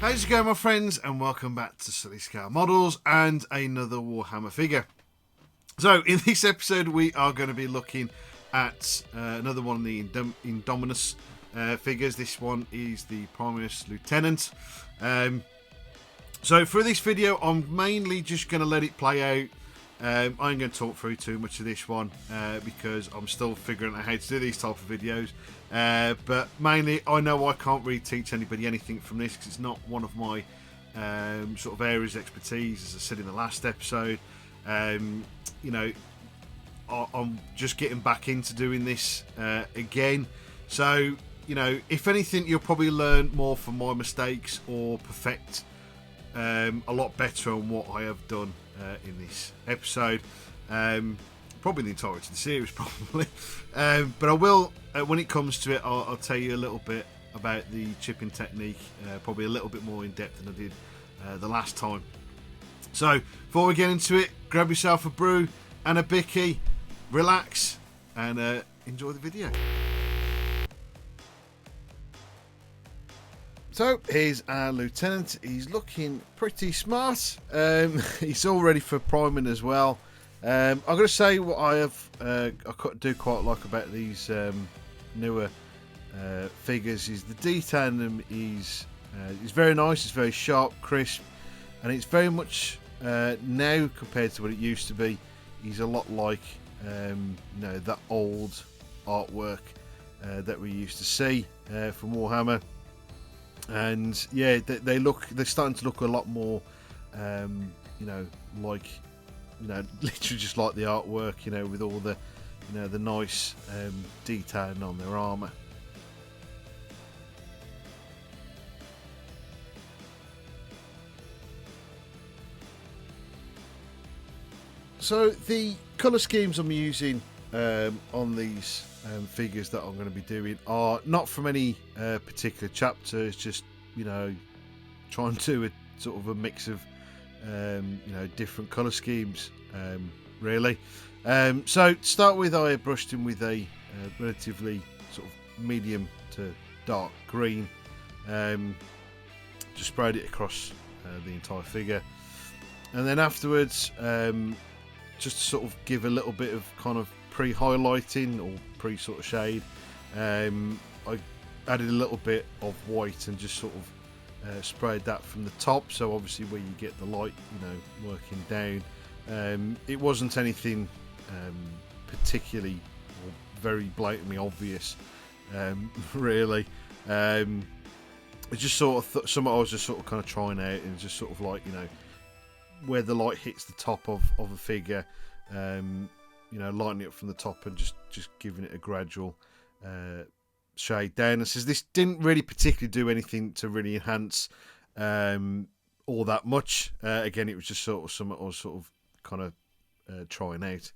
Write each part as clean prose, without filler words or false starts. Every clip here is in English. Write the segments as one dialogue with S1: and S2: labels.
S1: How's it going, my friends, and welcome back to Silly Scale Models and another Warhammer figure. So in this episode we are going to be looking at another one of the Indomitus figures. This one is the Primus Lieutenant. So for this video I'm mainly just going to let it play out. I ain't going to talk through too much of this one because I'm still figuring out how to do these type of videos. But mainly, I know I can't really teach anybody anything from this because it's not one of my sort of areas of expertise, as I said in the last episode. You know, I'm just getting back into doing this again. So, you know, if anything, you'll probably learn more from my mistakes or perfect a lot better on what I have done in this episode. Probably the entirety of the series, probably. But I will, when it comes to it, I'll tell you a little bit about the chipping technique, probably a little bit more in depth than I did the last time. So, before we get into it, grab yourself a brew and a bicky, relax, and enjoy the video. So, here's our Lieutenant. He's looking pretty smart. He's all ready for priming as well. I'm going to say what I do quite like about these newer figures is the detail in them is very nice. It's very sharp, crisp, and it's very much now compared to what it used to be. He's a lot like you know, that old artwork that we used to see from Warhammer, and yeah, they're starting to look a lot more you know, like, you know, literally just like the artwork, you know, with all the, you know, the nice detailing on their armour. So the colour schemes I'm using on these figures that I'm going to be doing are not from any particular chapter. It's just, you know, trying to do a sort of a mix of you know, different colour schemes, really. So to start with, I brushed him with a relatively sort of medium to dark green. Just sprayed it across the entire figure, and then afterwards, just to sort of give a little bit of kind of pre-highlighting or pre-sort of shade, I added a little bit of white and just sort of sprayed that from the top, so obviously where you get the light, you know, working down. It wasn't anything particularly or very blatantly obvious, really. It's just sort of something I was just sort of kind of trying out, and just sort of like, you know, where the light hits the top of a figure, you know, lighting it up from the top and just giving it a gradual shade down. And says this didn't really particularly do anything to really enhance all that much. Again, it was just sort of something I was sort of kind of trying out.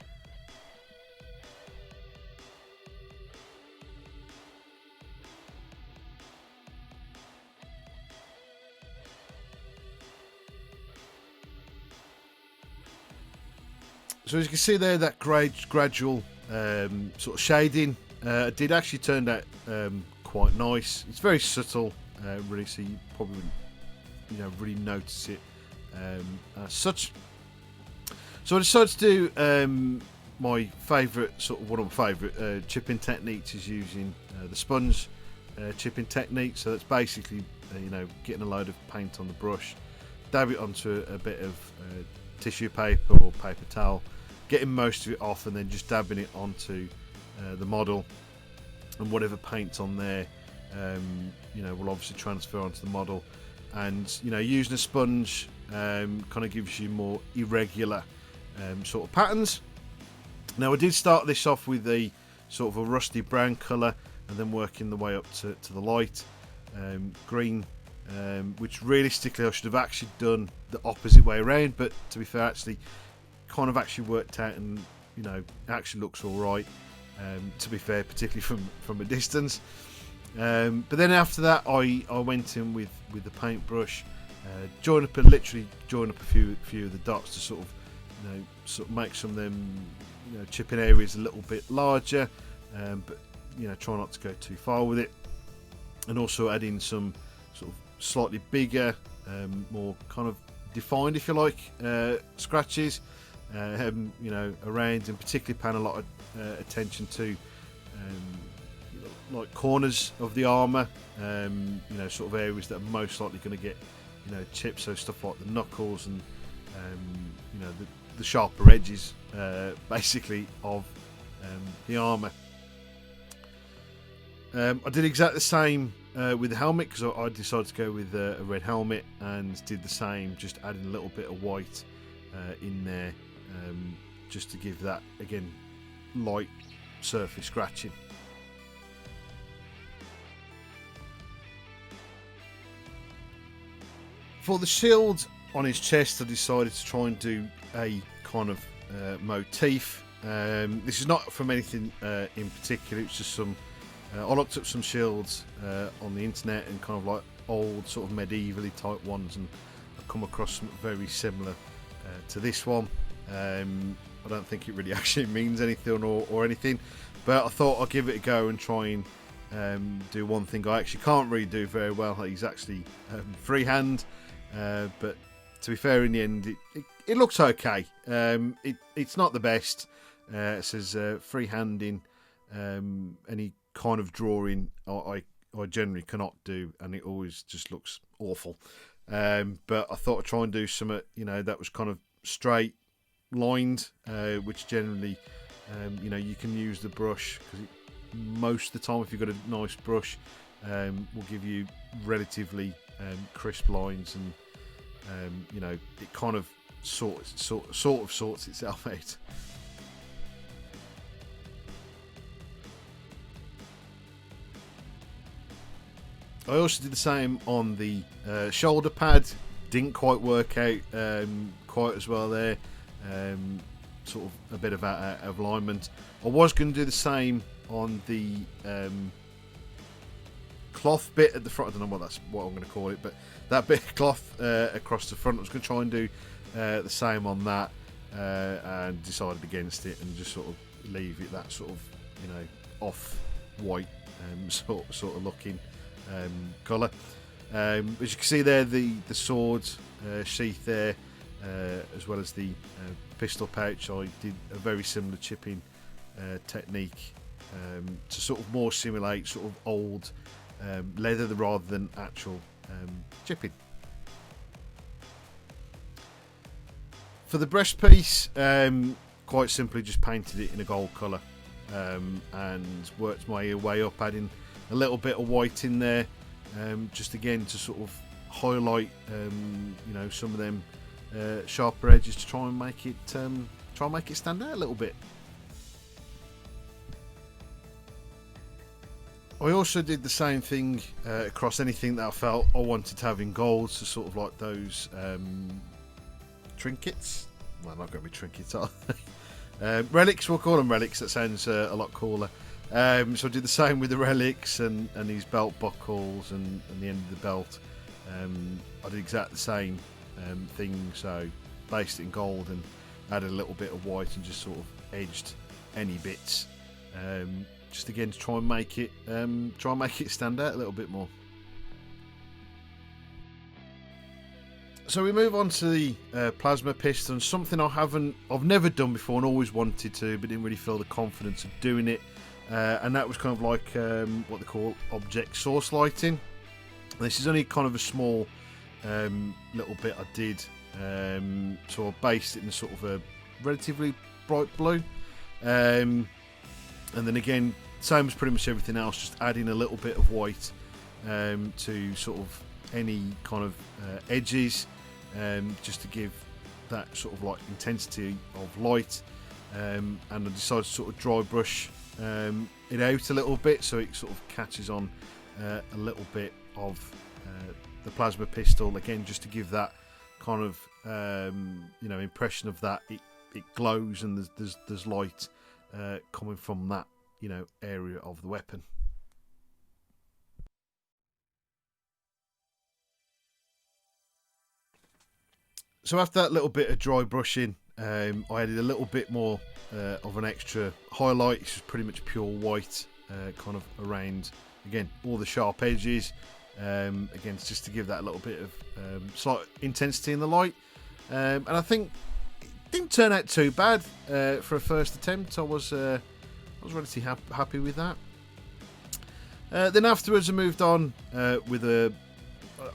S1: So as you can see there, that gradual sort of shading did actually turn out quite nice. It's very subtle, really, so you probably wouldn't, you know, really notice it as such. So I decided to do my favourite, sort of one of my favourite chipping techniques is using the sponge chipping technique. So that's basically you know, getting a load of paint on the brush, dab it onto a bit of tissue paper or paper towel, getting most of it off, and then just dabbing it onto the model, and whatever paint's on there, you know, will obviously transfer onto the model. And you know, using a sponge kind of gives you more irregular sort of patterns. Now I did start this off with a sort of a rusty brown colour, and then working the way up to the light green, which realistically I should have actually done the opposite way around, but to be fair, actually kind of actually worked out, and you know, it actually looks all right, to be fair, particularly from a distance. But then after that, I went in with the paintbrush, literally join up a few of the dots to sort of, you know, sort of make some of them, you know, chipping areas a little bit larger, but you know, try not to go too far with it, and also add in some sort of slightly bigger, more kind of defined, if you like, scratches, you know, around, and particularly paying a lot of attention to like corners of the armour, you know, sort of areas that are most likely going to get, you know, chips, so stuff like the knuckles and you know, the sharper edges basically of the armour. I did exactly the same with the helmet, because I decided to go with a red helmet, and did the same, just adding a little bit of white in there, just to give that, again, light surface scratching. For the shield on his chest, I decided to try and do a kind of motif. This is not from anything in particular, it's just some I looked up some shields on the internet, and kind of like old sort of medievally type ones, and I've come across something very similar to this one. I don't think it really actually means anything or anything, but I thought I'd give it a go and try and do one thing I actually can't really do very well. He's actually freehand, but to be fair, in the end it looks okay. It's not the best. It says freehanding, any kind of drawing I generally cannot do, and it always just looks awful. But I thought I'd try and do something, you know, that was kind of straight lined, which generally, you know, you can use the brush, because most of the time, if you've got a nice brush, will give you relatively crisp lines, and you know, it kind of sort of sorts itself out. I also did the same on the shoulder pad. Didn't quite work out quite as well there. Sort of a bit of out of alignment. I was going to do the same on the cloth bit at the front. I don't know what I'm going to call it, but that bit of cloth across the front, I was going to try and do the same on that, and decided against it, and just sort of leave it that sort of, you know, off white sort of looking colour. As you can see there, the sword sheath there, as well as the pistol pouch, I did a very similar chipping technique to sort of more simulate sort of old leather rather than actual chipping. For the breastpiece, quite simply just painted it in a gold colour, and worked my way up, adding a little bit of white in there, just again to sort of highlight, you know, some of them sharper edges, to try and make it stand out a little bit. I also did the same thing across anything that I felt I wanted to have in gold, so sort of like those trinkets. Well, not going to be trinkets, are they? Relics, we'll call them relics. That sounds a lot cooler. So I did the same with the relics and these belt buckles and the end of the belt. I did exactly the same thing, so based it in gold and added a little bit of white and just sort of edged any bits, just again to try and make it stand out a little bit more. So we move on to the plasma piston, something I've never done before and always wanted to, but didn't really feel the confidence of doing it. And that was kind of like what they call object source lighting. This is only kind of a small little bit I did, so I based it in sort of a relatively bright blue, and then again, same as pretty much everything else, just adding a little bit of white to sort of any kind of edges, just to give that sort of like intensity of light, and I decided to sort of dry brush it out a little bit, so it sort of catches on a little bit of the plasma pistol, again just to give that kind of you know, impression of that it glows and there's light coming from that, you know, area of the weapon. So after that little bit of dry brushing, I added a little bit more of an extra highlight. It's just pretty much pure white, kind of around, again, all the sharp edges, again, just to give that a little bit of slight intensity in the light. And I think it didn't turn out too bad for a first attempt. I was relatively happy with that. Then afterwards I moved on with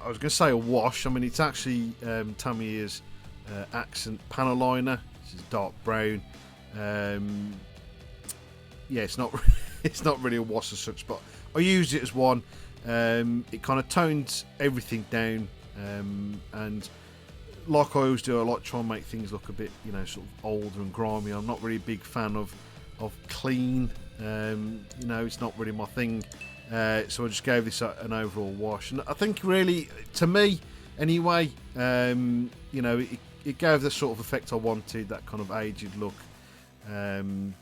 S1: I was going to say a wash. I mean, it's actually Tamiya's accent panel liner. This is dark brown. Yeah, it's not it's not really a wash as such, but I used it as one. It kind of tones everything down, and like I always do, I like to try and make things look a bit, sort of older and grimy. I'm not really a big fan of clean. It's not really my thing. So I just gave this an overall wash, and I think really, to me anyway, it gave the sort of effect I wanted, that kind of aged look, and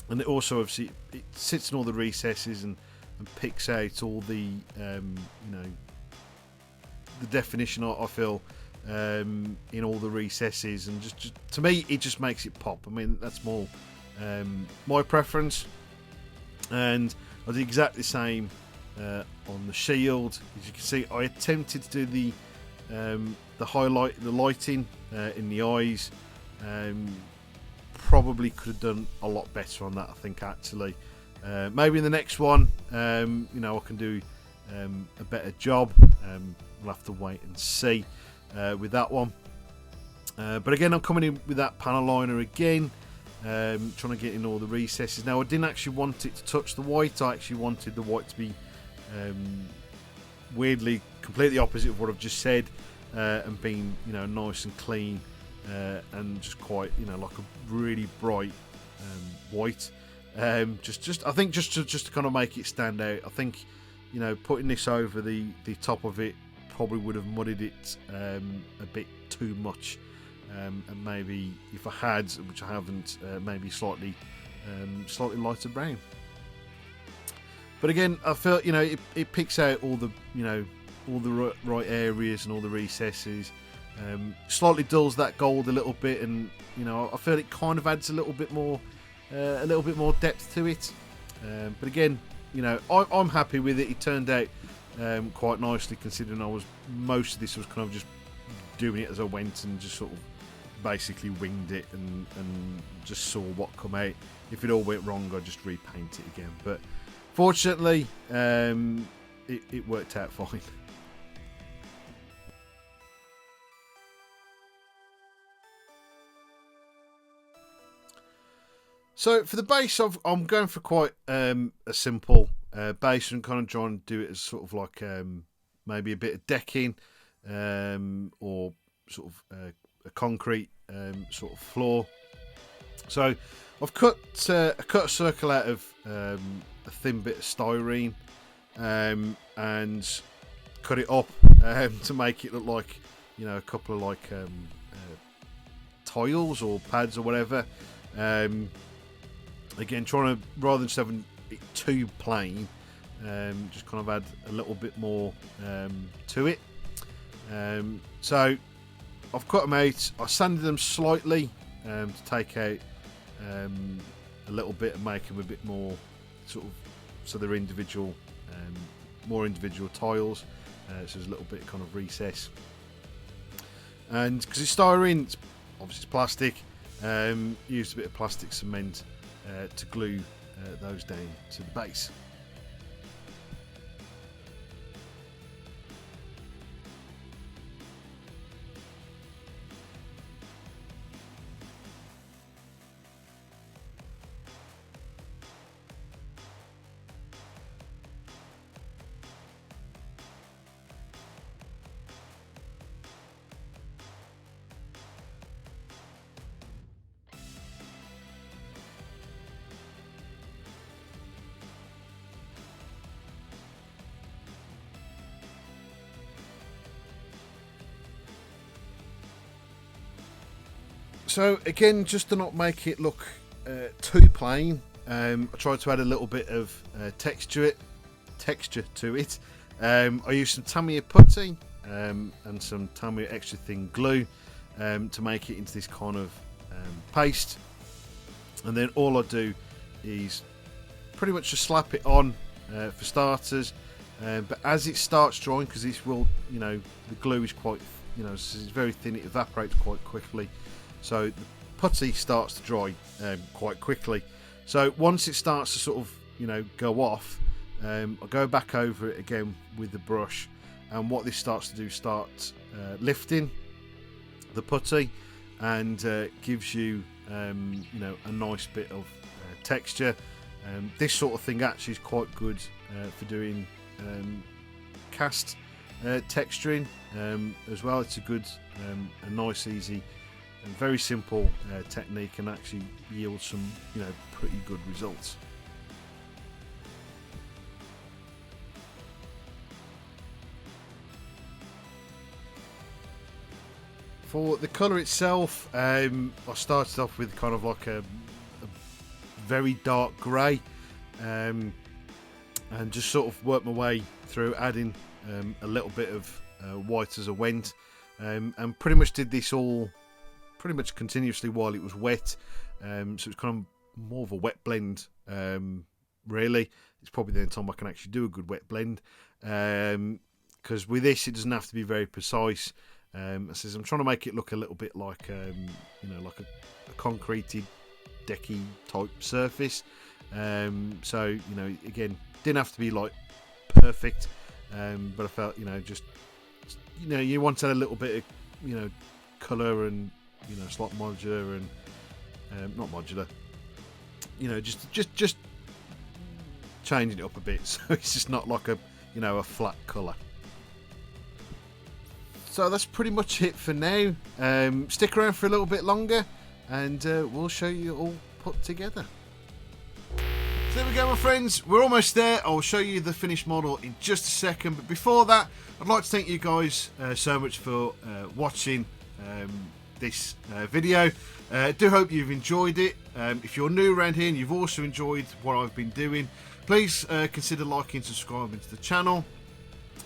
S1: it also obviously it sits in all the recesses and picks out all the the definition I feel in all the recesses, and just to me it just makes it pop. I mean, that's more my preference, and I did exactly the same on the shield. As you can see, I attempted to do the lighting in the eyes. Probably could have done a lot better on that, I think, actually. Maybe in the next one, I can do a better job. We'll have to wait and see with that one. But again, I'm coming in with that panel liner again. Trying to get in all the recesses. Now, I didn't actually want it to touch the white. I actually wanted the white to be weirdly completely opposite of what I've just said, and being nice and clean, and just quite like a really bright white. Just I think just to kind of make it stand out. I think putting this over the top of it probably would have muddied it a bit too much. And maybe if I had, which I haven't, maybe slightly lighter brown. But again, I feel it picks out all the all the right areas and all the recesses. Slightly dulls that gold a little bit, and I feel it kind of adds a little bit more depth to it. But again, I'm happy with it. It turned out quite nicely, considering most of this was kind of just doing it as I went and just sort of basically winged it and just saw what come out. If it all went wrong, I'd just repaint it again. But fortunately, it worked out fine. So for the base, I'm going for quite a simple base, and kind of trying to do it as sort of like maybe a bit of decking, or sort of a concrete sort of floor. So I've cut a circle out of a thin bit of styrene, and cut it up to make it look like a couple of like tiles or pads or whatever. Again, trying to, rather than just having it too plain, just kind of add a little bit more to it. So I've cut them out. I sanded them slightly to take out a little bit and make them a bit more sort of, so they're individual, more individual tiles. So there's a little bit kind of recess. And because it's styrene, obviously it's plastic. Used a bit of plastic cement to glue those down to the base. So again, just to not make it look too plain, I tried to add a little bit of texture to it. I used some Tamiya putty and some Tamiya extra thin glue to make it into this kind of paste, and then all I do is pretty much just slap it on for starters, but as it starts drying, because this will, the glue is quite, it's very thin, it evaporates quite quickly, so the putty starts to dry quite quickly. So once it starts to sort of go off, I'll go back over it again with the brush, and what this starts to do, lifting the putty, and gives you a nice bit of texture. This sort of thing actually is quite good for doing cast texturing as well. It's a good, a nice, easy, and very simple technique, and actually yields some pretty good results. For the colour itself, I started off with kind of like a very dark grey, and just sort of worked my way through, adding a little bit of white as I went, and pretty much did this all pretty much continuously while it was wet. So it's kind of more of a wet blend, really. It's probably the only time I can actually do a good wet blend, because with this it doesn't have to be very precise. I'm trying to make it look a little bit like like a concreted, decky type surface. So again, didn't have to be like perfect, but I felt just you wanted a little bit of colour, and slight modular, and not modular, just changing it up a bit, so it's just not like a flat colour. So that's pretty much it for now. Stick around for a little bit longer, and we'll show you all put together. So there we go, my friends, we're almost there. I'll show you the finished model in just a second, but before that, I'd like to thank you guys so much for watching this video. Do hope you've enjoyed it. If you're new around here and you've also enjoyed what I've been doing, please consider liking and subscribing to the channel.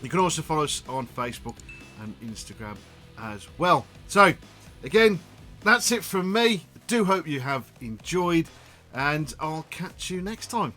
S1: You can also follow us on Facebook and Instagram as well. So again, that's it from me. Do hope you have enjoyed, and I'll catch you next time.